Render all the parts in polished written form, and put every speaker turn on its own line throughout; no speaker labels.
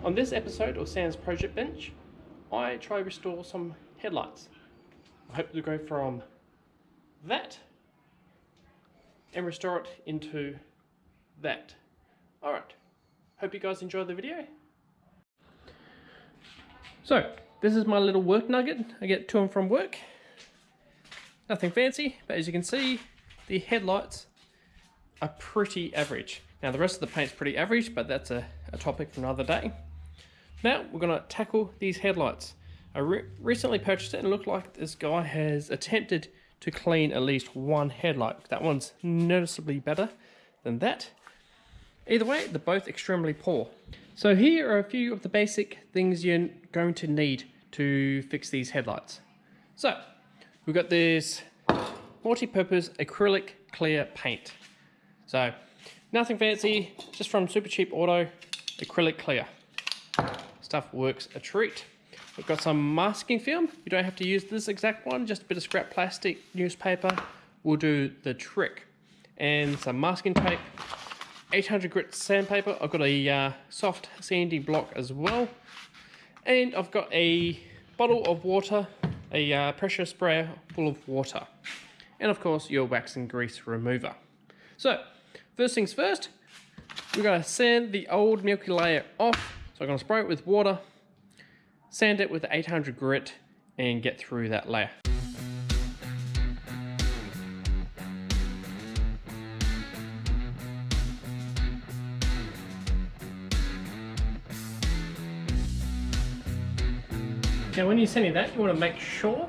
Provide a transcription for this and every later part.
On this episode of Sam's Project Bench, I try to restore some headlights. I hope to go from that and restore it into that. Alright, hope you guys enjoy the video. So, this is my little work nugget I get to and from work. Nothing fancy, but as you can see, the headlights are pretty average. Now the rest of the paint's pretty average, but that's a topic for another day. Now we're going to tackle these headlights. I recently purchased it and it looked like this guy has attempted to clean at least one headlight. That one's noticeably better than that. Either way, they're both extremely poor. So here are a few of the basic things you're going to need to fix these headlights. So we've got this multi-purpose acrylic clear paint. So nothing fancy, just from Supercheap Auto, acrylic clear. Stuff works a treat. We've got some masking film. You don't have to use this exact one, just a bit of scrap plastic, newspaper will do the trick. And some masking tape, 800 grit sandpaper. I've got a soft sandy block as well. And I've got a bottle of water, a pressure sprayer full of water. And of course your wax and grease remover. So first things first, we're going to sand the old milky layer off. So I'm going to spray it with water, sand it with 800 grit and get through that layer. Now when you're sanding that, you want to make sure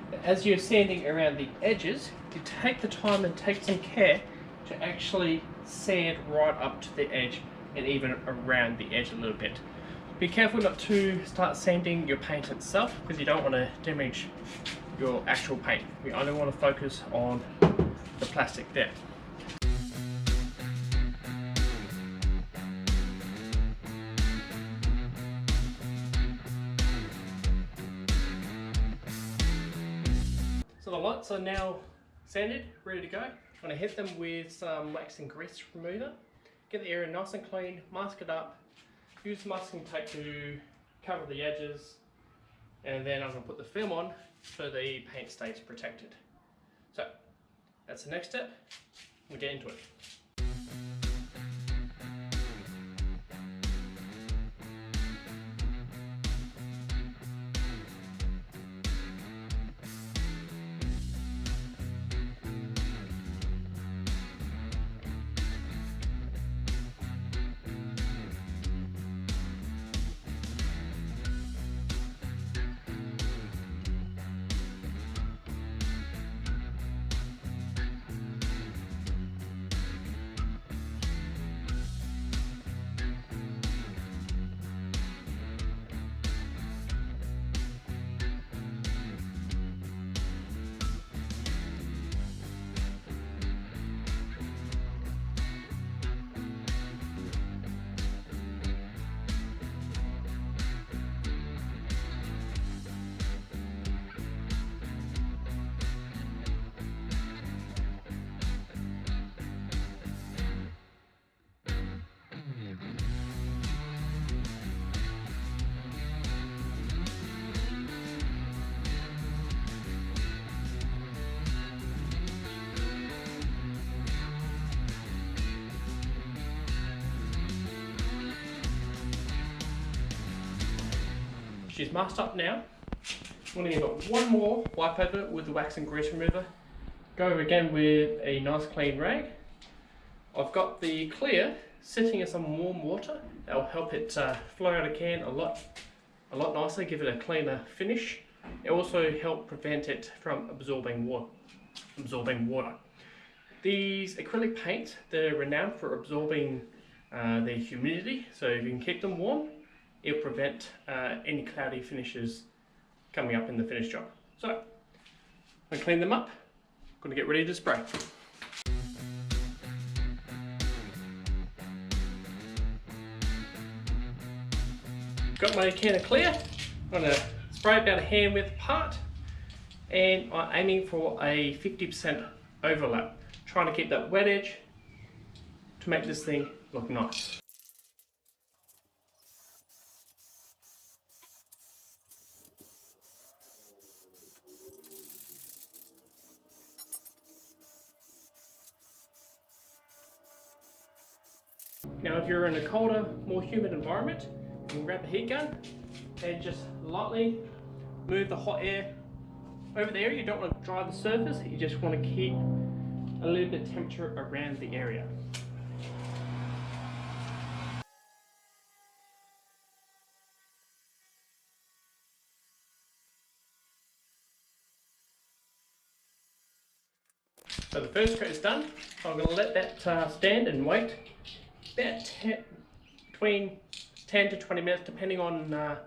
that as you're sanding around the edges, you take the time and take some care to actually sand right up to the edge and even around the edge a little bit. Be careful not to start sanding your paint itself because you don't want to damage your actual paint. We only want to focus on the plastic there. So the lights are now sanded, ready to go. I'm going to hit them with some wax and grease remover. Get the area nice and clean, mask it up, use masking tape to cover the edges, and then I'm going to put the film on so the paint stays protected. So that's the next step, we'll get into it. She's masked up now. I'm going to give it one more wipe over with the wax and grease remover. Go again with a nice clean rag. I've got the clear sitting in some warm water. That'll help it flow out of can a lot nicer, give it a cleaner finish. It also help prevent it from absorbing water. These acrylic paints, they're renowned for absorbing the humidity, so if you can keep them warm, it'll prevent any cloudy finishes coming up in the finished job. So, I'm going to clean them up, I'm going to get ready to spray. Got my can of clear, I'm going to spray about a hand width apart, and I'm aiming for a 50% overlap, trying to keep that wet edge to make this thing look nice. if you're in a colder, more humid environment, you can grab a heat gun and just lightly move the hot air over the area. You don't want to dry the surface, you just want to keep a little bit of temperature around the area. So the first coat is done. I'm going to let that stand and wait about between 10 to 20 minutes depending on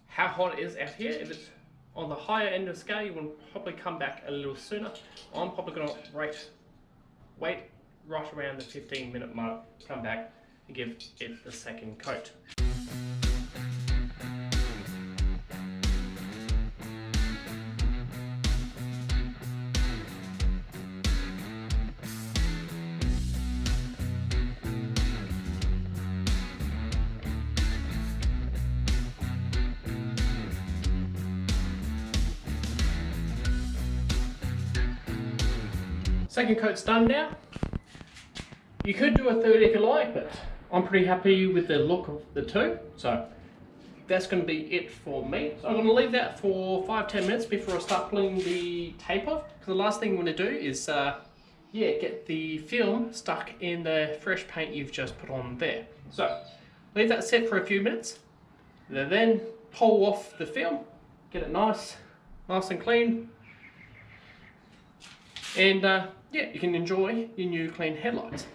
how hot it is out here. If it's on the higher end of the scale, you will probably come back a little sooner. I'm probably going to wait right around the 15-minute mark, come back and give it the second coat. Second coat's done now. You could do a third if you like, but I'm pretty happy with the look of the two. So that's going to be it for me. So I'm going to leave that for 5-10 minutes before I start pulling the tape off. Because the last thing I'm going to do is get the film stuck in the fresh paint you've just put on there. So leave that set for a few minutes. Then pull off the film, get it nice and clean. And yeah, you can enjoy your new clean headlights.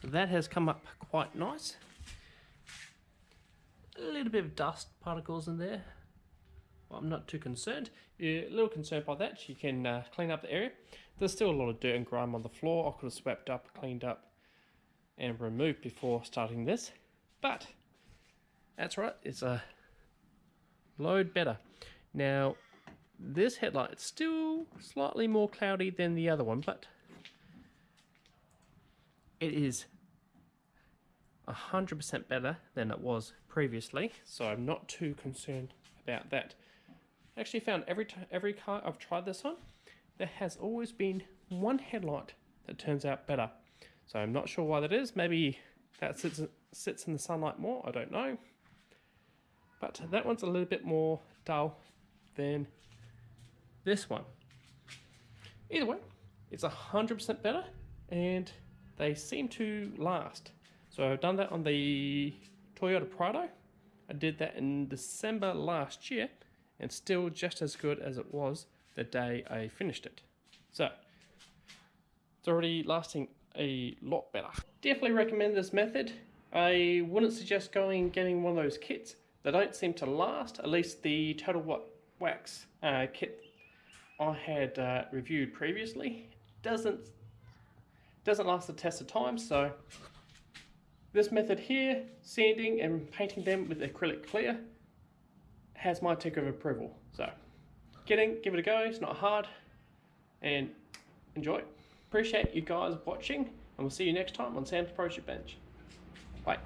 So that has come up quite nice. A little bit of dust particles in there. Well, I'm not too concerned. You're a little concerned by that. You can clean up the area. There's still a lot of dirt and grime on the floor. I could have swept up, cleaned up, and removed before starting this. But that's right. It's a load better. Now, this headlight is still slightly more cloudy than the other one, but it is 100% better than it was previously, so I'm not too concerned about that. I actually found every car I've tried this on, there has always been one headlight that turns out better. So I'm not sure why that is. Maybe that sits in the sunlight more, I don't know. But that one's a little bit more dull than this one. Either way, it's 100% better, and they seem to last. So I've done that on the Toyota Prado. I did that in December last year, and still just as good as it was the day I finished it. So it's already lasting a lot better. Definitely recommend this method. I wouldn't suggest getting one of those kits. They don't seem to last. At least the Total Wax kit I had reviewed previously doesn't last the test of time. So this method here, sanding and painting them with acrylic clear, has my tick of approval. So give it a go. It's not hard, and enjoy. Appreciate you guys watching, and we'll see you next time on Sam's Pro Shop Bench. Bye.